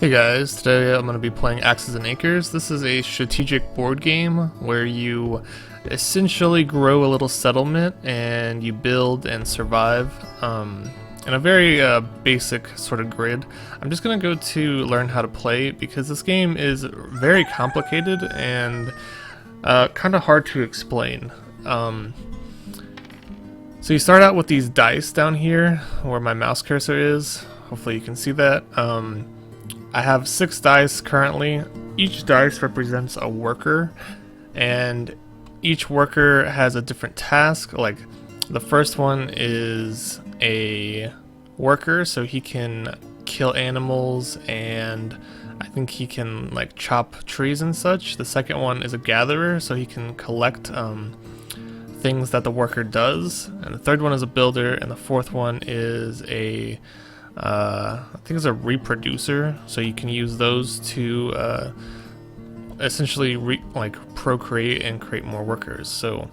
Hey guys, today I'm going to be playing Axes and Acres. This is a strategic board game where you essentially grow a little settlement and you build and survive in a very basic sort of grid. I'm just going to go to learn how to play because this game is very complicated and kind of hard to explain. So you start out with these dice down here where my mouse cursor is. Hopefully you can see that. I have 6 dice currently. Each dice represents a worker, and each worker has a different task. Like the first one is a worker, so he can kill animals and I think he can like chop trees and such. The second one is a gatherer, so he can collect things that the worker does. And the third one is a builder, and the fourth one is a I think it's a reproducer, so you can use those to essentially procreate and create more workers. So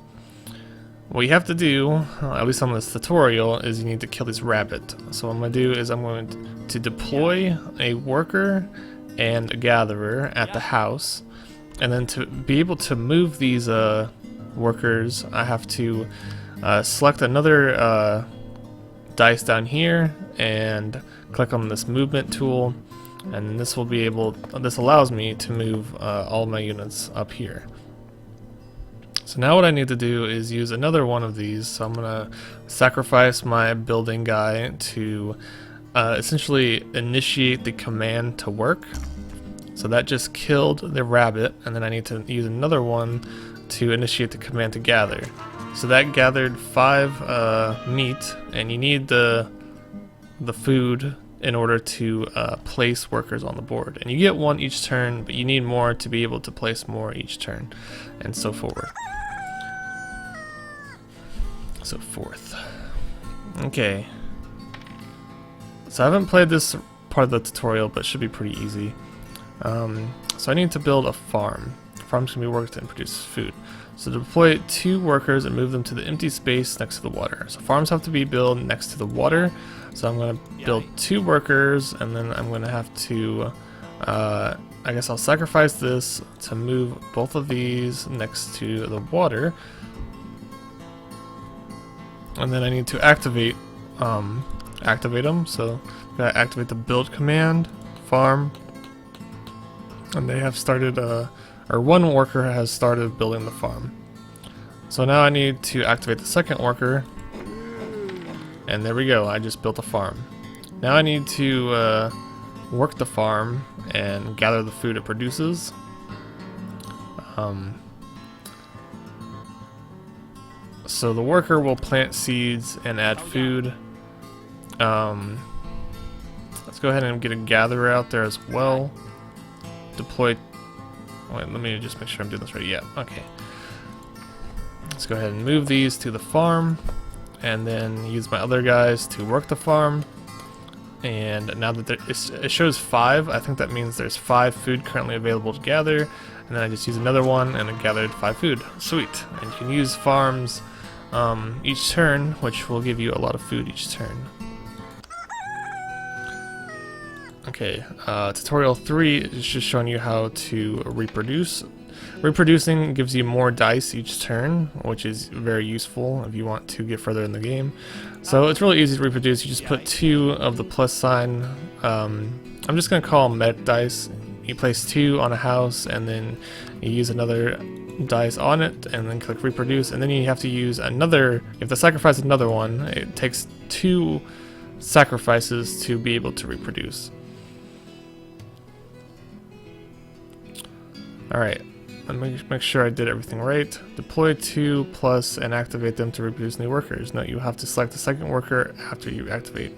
what you have to do, at least on this tutorial, is you need to kill this rabbit. So what I'm going to do is I'm going to deploy a worker and a gatherer at the house, and then to be able to move these workers, I have to select another dice down here and click on this movement tool, and this allows me to move all my units up here. So now what I need to do is use another one of these. So I'm gonna sacrifice my building guy to essentially initiate the command to work. So that just killed the rabbit, and then I need to use another one to initiate the command to gather. So that gathered 5 meat, and you need the food in order to place workers on the board. And you get 1 each turn, but you need more to be able to place more each turn, and so forward. So forth. Okay. So I haven't played this part of the tutorial, but it should be pretty easy. So I need to build a farm. The farm's going to be worked and produce food. So deploy 2 workers and move them to the empty space next to the water. So farms have to be built next to the water. So I'm going to build 2 workers, and then I'm going to have to, I guess I'll sacrifice this to move both of these next to the water. And then I need to activate them. So I'm going to activate the build command, farm, and they have started, or 1 worker has started building the farm. So now I need to activate the second worker, and there we go, I just built a farm. Now I need to work the farm and gather the food it produces. So the worker will plant seeds and add food. Let's go ahead and get a gatherer out there as well. Deploy. Wait, let me just make sure I'm doing this right. Yeah, okay. Let's go ahead and move these to the farm, and then use my other guys to work the farm. And now that it shows 5, I think that means there's 5 food currently available to gather. And then I just use another one, and it gathered 5 food. Sweet. And you can use farms each turn, which will give you a lot of food each turn. Okay, tutorial 3 is just showing you how to reproduce. Reproducing gives you more dice each turn, which is very useful if you want to get further in the game. So it's really easy to reproduce. You just put 2 of the plus sign. I'm just going to call them medic dice. You place 2 on a house, and then you use another dice on it, and then click reproduce. And then you have to use another. You have to sacrifice another one. It takes 2 sacrifices to be able to reproduce. Alright, let me make sure I did everything right. Deploy 2 plus and activate them to reproduce new workers. Note you have to select the second worker after you activate.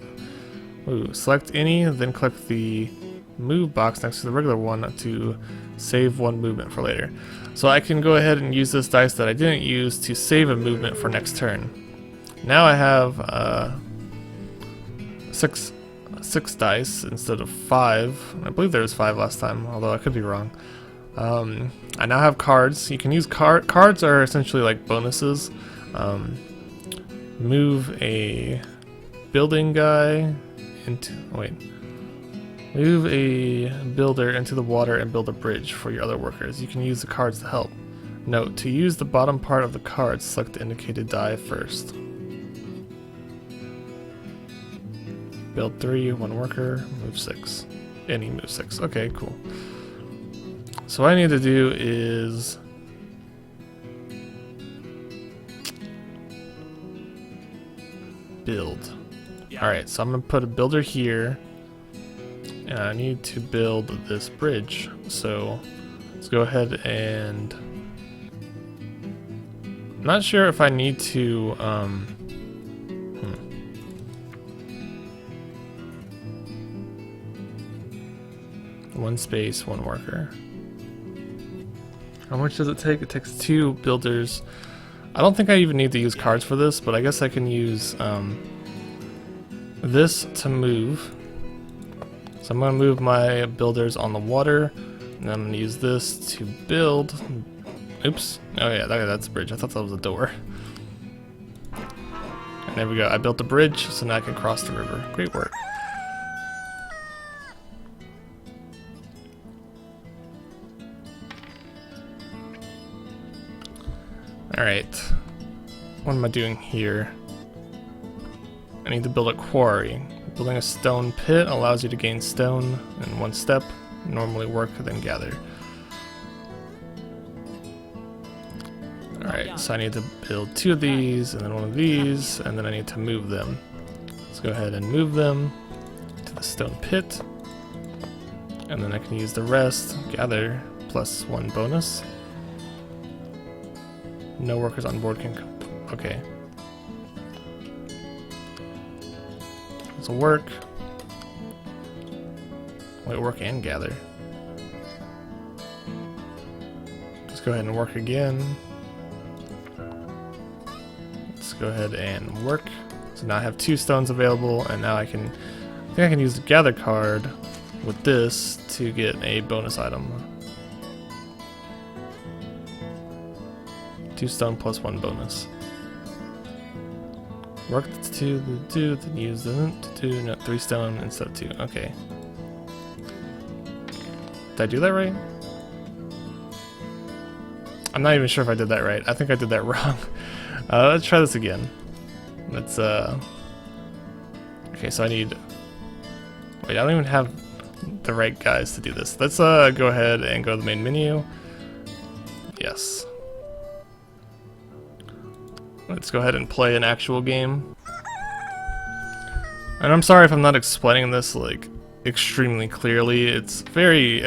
Ooh, select any, then click the move box next to the regular one to save 1 movement for later. So I can go ahead and use this dice that I didn't use to save a movement for next turn. Now I have 6 dice instead of 5. I believe there was 5 last time, although I could be wrong. I now have cards. You can use cards are essentially like bonuses. Move a building guy into Move a builder into the water and build a bridge for your other workers. You can use the cards to help. Note, to use the bottom part of the card, select the indicated die first. Build 3, 1 worker, move 6. Any move 6. Okay, cool. So what I need to do is build. Alright, so I'm going to put a builder here. And I need to build this bridge. So let's go ahead and... I'm not sure if I need to... One space, one worker. How much does it take? It takes 2 builders. I don't think I even need to use cards for this, but I guess I can use this to move. So I'm going to move my builders on the water, and I'm going to use this to build. Oops. Oh yeah, that's a bridge. I thought that was a door. And there we go. I built the bridge, so now I can cross the river. Great work. Alright. What am I doing here? I need to build a quarry. Building a stone pit allows you to gain stone in 1 step. Normally work, then gather. Alright, so I need to build 2 of these, and then 1 of these, and then I need to move them. Let's go ahead and move them to the stone pit. And then I can use the rest, gather, plus 1 bonus. No workers on board can... Okay. This will work. Wait, work and gather. Let's go ahead and work again. Let's go ahead and work. So now I have 2 stones available, and now I think I can use the gather card with this to get a bonus item. 2 stone plus 1 bonus. Work the 2, then use the 2, no, 3 stone instead of 2. Okay. Did I do that right? I'm not even sure if I did that right. I think I did that wrong. Let's try this again. Let's, okay, so I need... Wait, I don't even have the right guys to do this. Let's, go ahead and go to the main menu. Yes. Let's go ahead and play an actual game. And I'm sorry if I'm not explaining this, like, extremely clearly. It's very,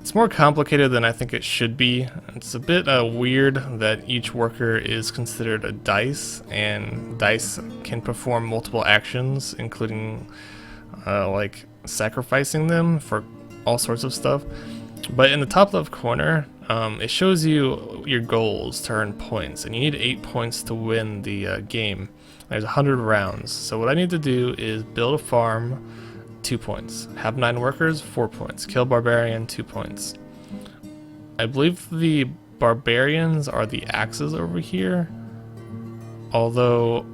it's more complicated than I think it should be. It's a bit weird that each worker is considered a dice, and dice can perform multiple actions, including like sacrificing them for all sorts of stuff. But in the top left corner, it shows you your goals to earn points, and you need 8 points to win the game. There's 100 rounds, so what I need to do is build a farm, 2 points. Have 9 workers, 4 points. Kill barbarian, 2 points. I believe the barbarians are the axes over here, although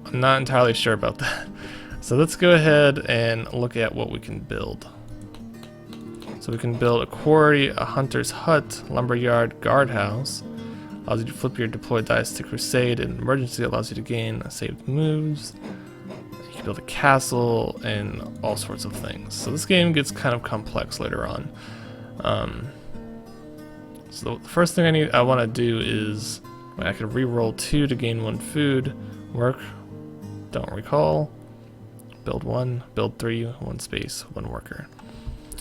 I'm not entirely sure about that. So let's go ahead and look at what we can build. So we can build a quarry, a hunter's hut, lumberyard, guardhouse. Allows you to flip your deployed dice to crusade. In emergency, allows you to gain saved moves. You can build a castle and all sorts of things. So this game gets kind of complex later on. So the first thing I want to do is I could re-roll 2 to gain 1 food. Work. Don't recall. Build 1. Build 3. 1 space. 1 worker.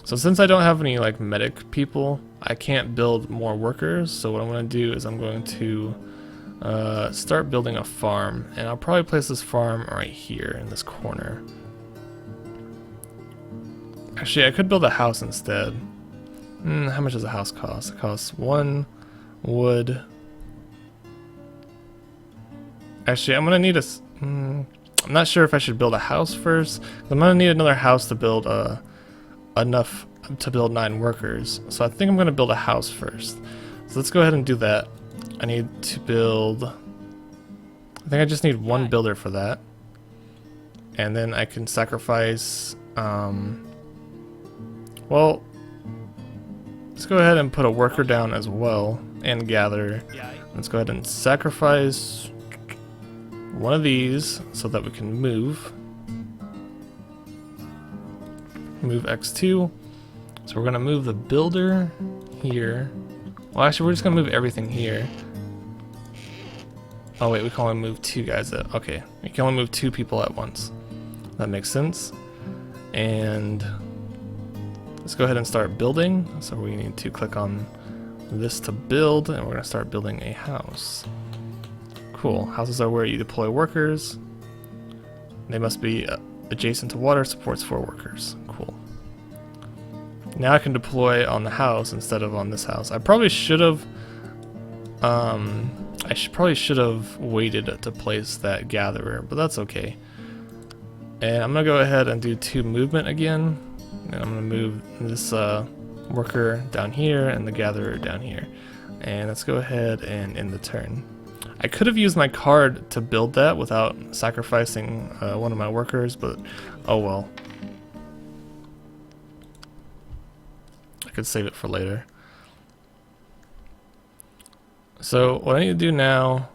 So since I don't have any like medic people, I can't build more workers. So what I'm going to do is I'm going to start building a farm, and I'll probably place this farm right here in this corner. Actually, I could build a house instead. How much does a house cost? It costs 1 wood. Actually, I'm going to need a... I'm not sure if I should build a house first. I'm going to need another house to build enough to build 9 workers. So I think I'm going to build a house first. So let's go ahead and do that. I need to build... I think I just need 1 builder for that. And then I can sacrifice, well, let's go ahead and put a worker down as well and gather. Let's go ahead and sacrifice one of these so that we can move. Move X2. So we're gonna move the builder here. Well, actually, we're just gonna move everything here. Oh wait, we can only move 2 guys at, okay. We can only move 2 people at once. That makes sense. And let's go ahead and start building. So we need to click on this to build, and we're gonna start building a house. Cool, houses are where you deploy workers. They must be adjacent to water, supports 4 workers. Cool. Now I can deploy on the house instead of on this house. I probably should have probably should have waited to place that gatherer, but that's okay. And I'm gonna go ahead and do 2 movement again, and I'm gonna move this worker down here and the gatherer down here. And let's go ahead and end the turn. I could have used my card to build that without sacrificing one of my workers, but oh well. I could save it for later. So what I need to do now,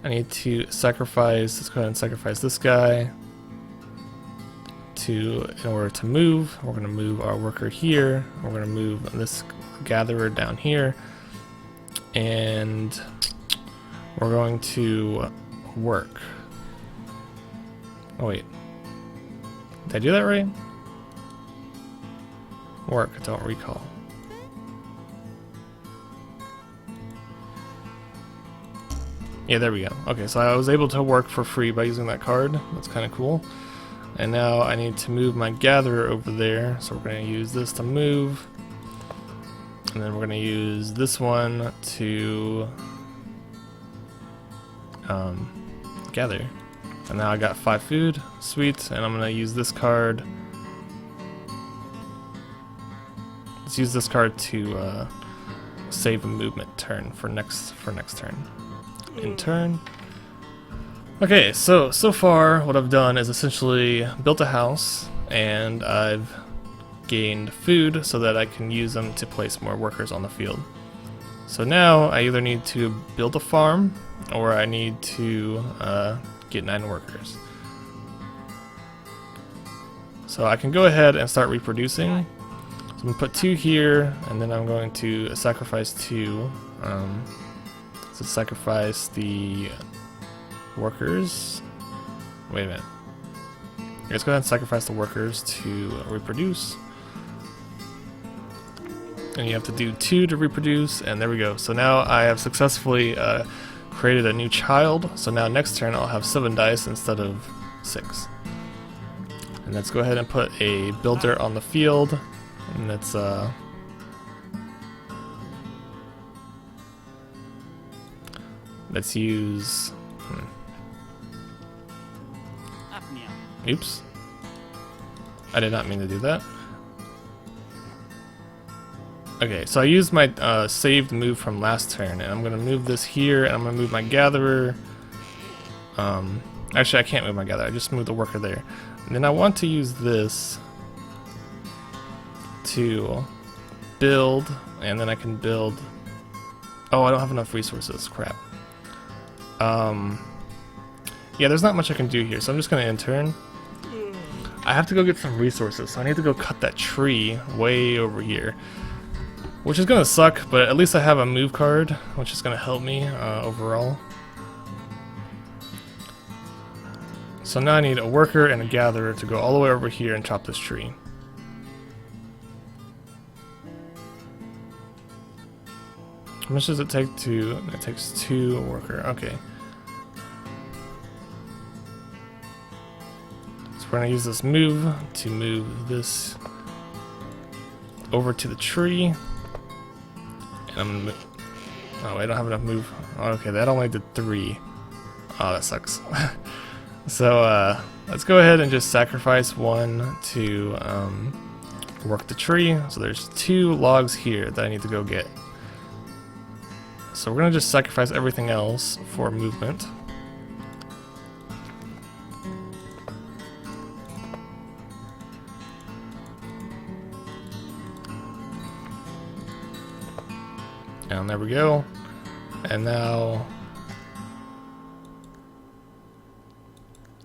I need to sacrifice, let's go ahead and sacrifice this guy in order to move. We're going to move our worker here, we're going to move this gatherer down here, and we're going to work. Oh wait, did I do that right? Work, I don't recall. Yeah, there we go. Okay, so I was able to work for free by using that card. That's kind of cool. And now I need to move my gatherer over there. So we're going to use this to move. And then we're going to use this one to gather. And now I got 5 food. Sweet. And I'm going to use this card. Let's use this card to save a movement turn for next turn. In turn. Okay, so far what I've done is essentially built a house, and I've gained food so that I can use them to place more workers on the field. So now I either need to build a farm or I need to get 9 workers. So I can go ahead and start reproducing. So I'm going to put 2 here, and then I'm going to sacrifice 2. So sacrifice the workers. Wait a minute. Let's go ahead and sacrifice the workers to reproduce. And you have to do 2 to reproduce, and there we go. So now I have successfully created a new child. So now next turn I'll have 7 dice instead of 6. And let's go ahead and put a builder on the field. And let's use. Oops. I did not mean to do that. Okay, so I used my saved move from last turn, and I'm gonna move this here, and I'm gonna move my gatherer. Actually, I can't move my gatherer. I just moved the worker there, and then I want to use this to build, and then I can build. Oh, I don't have enough resources. Crap. Yeah, there's not much I can do here, so I'm just gonna end turn. I have to go get some resources, so I need to go cut that tree way over here, which is gonna suck, but at least I have a move card, which is gonna help me overall. So now I need a worker and a gatherer to go all the way over here and chop this tree. How much does it take to? It takes 2 worker. Okay. We're going to use this move to move this over to the tree. And I'm going to move. Oh, I don't have enough move. Oh, okay, that only did 3. Oh, that sucks. So, let's go ahead and just sacrifice 1 to work the tree. So there's 2 logs here that I need to go get. So we're going to just sacrifice everything else for movement. And there we go. And now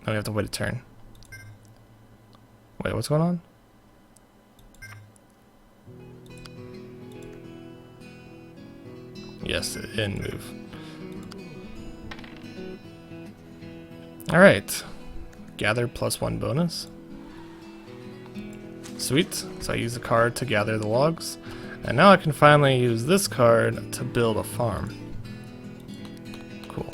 we have to wait a turn. Wait, what's going on? Yes, it didn't move. Alright. Gather +1 bonus. Sweet. So I use the card to gather the logs. And now I can finally use this card to build a farm. Cool.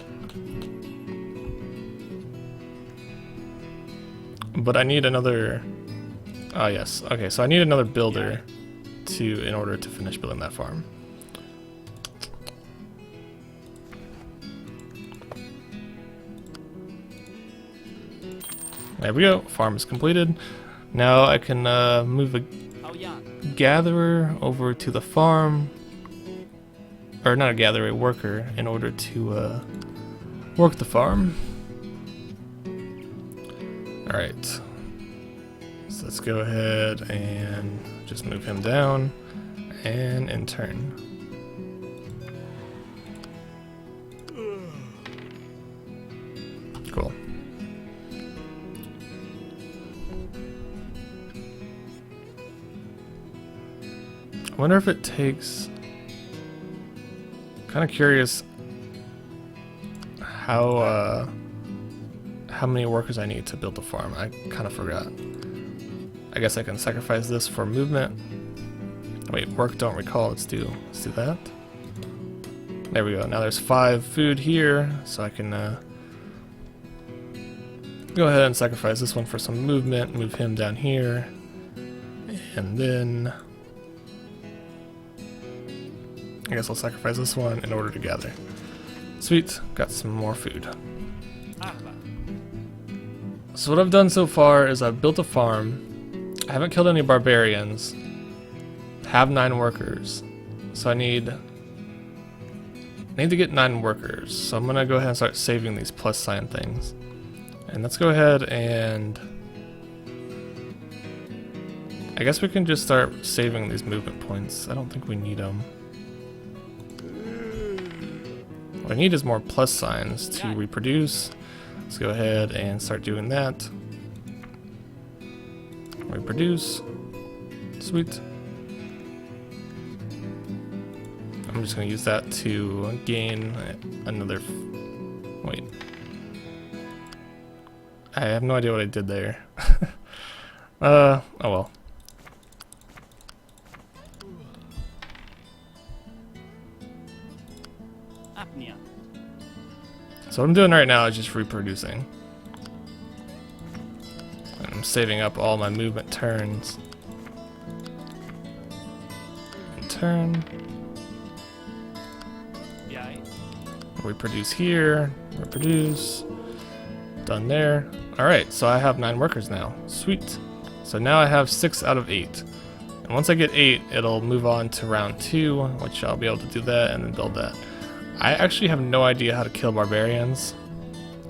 But I need another... Oh yes, okay, so I need another builder in order to finish building that farm. There we go, farm is completed. Now I can move a gatherer over to the farm, or not a gatherer, a worker, in order to work the farm. Alright, so let's go ahead and just move him down and in turn. Cool. I wonder if it takes... Kind of curious how many workers I need to build the farm. I kind of forgot. I guess I can sacrifice this for movement. Wait, work don't recall. Let's do that. There we go. Now there's 5 food here, so I can go ahead and sacrifice this one for some movement. Move him down here, and then I guess I'll sacrifice this one in order to gather. Sweet, got some more food. So what I've done so far is I've built a farm. I haven't killed any barbarians. Have 9 workers. So I need to get 9 workers. So I'm gonna go ahead and start saving these plus sign things. And let's go ahead and I guess we can just start saving these movement points. I don't think we need them. What I need is more plus signs to reproduce. Let's go ahead and start doing that. Reproduce. Sweet. I'm just going to use that to gain another... Wait. I have no idea what I did there. Oh well. So what I'm doing right now is just reproducing. And I'm saving up all my movement turns. And turn. Reproduce here. Reproduce. Done there. Alright, so I have 9 workers now. Sweet. So now I have 6 out of 8. And once I get 8, it'll move on to round 2, which I'll be able to do that and then build that. I actually have no idea how to kill barbarians.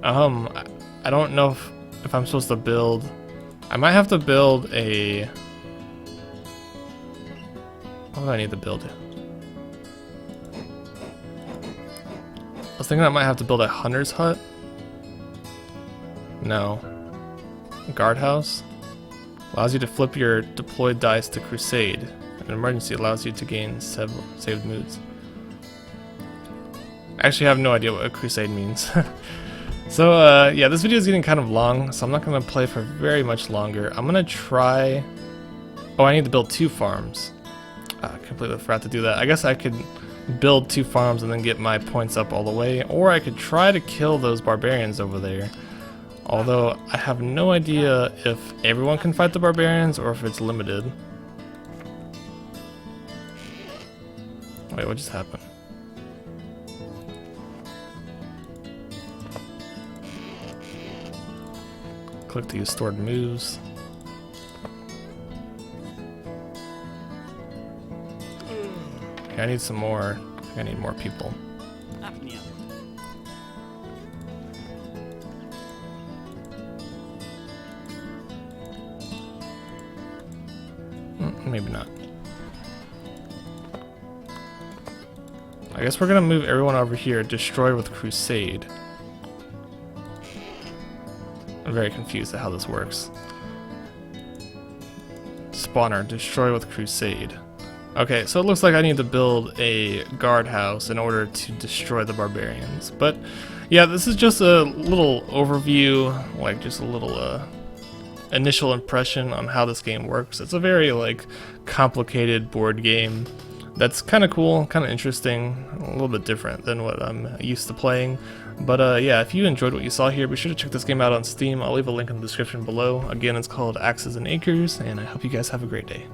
I don't know if I'm supposed to build... I might have to build a... What do I need to build? I was thinking I might have to build a hunter's hut. No. Guardhouse. Allows you to flip your deployed dice to crusade. An emergency allows you to gain several saved moods. I actually have no idea what a crusade means. So yeah, this video is getting kind of long, so I'm not going to play for very much longer. I'm going to try... Oh, I need to build 2 farms. I completely forgot to do that. I guess I could build 2 farms and then get my points up all the way, or I could try to kill those barbarians over there. Although I have no idea if everyone can fight the barbarians or if it's limited. Wait, what just happened? Click to use stored moves. Okay, I need some more. I need more people. Maybe not. I guess we're gonna move everyone over here. Destroy with Crusade. I'm very confused at how this works. Spawner, destroy with Crusade. Okay, so it looks like I need to build a guardhouse in order to destroy the barbarians. But yeah, this is just a little overview, like just a little initial impression on how this game works. It's a very like complicated board game that's kind of cool, kind of interesting, a little bit different than what I'm used to playing. But yeah, if you enjoyed what you saw here, be sure to check this game out on Steam. I'll leave a link in the description below. Again, it's called Axes and Acres, and I hope you guys have a great day.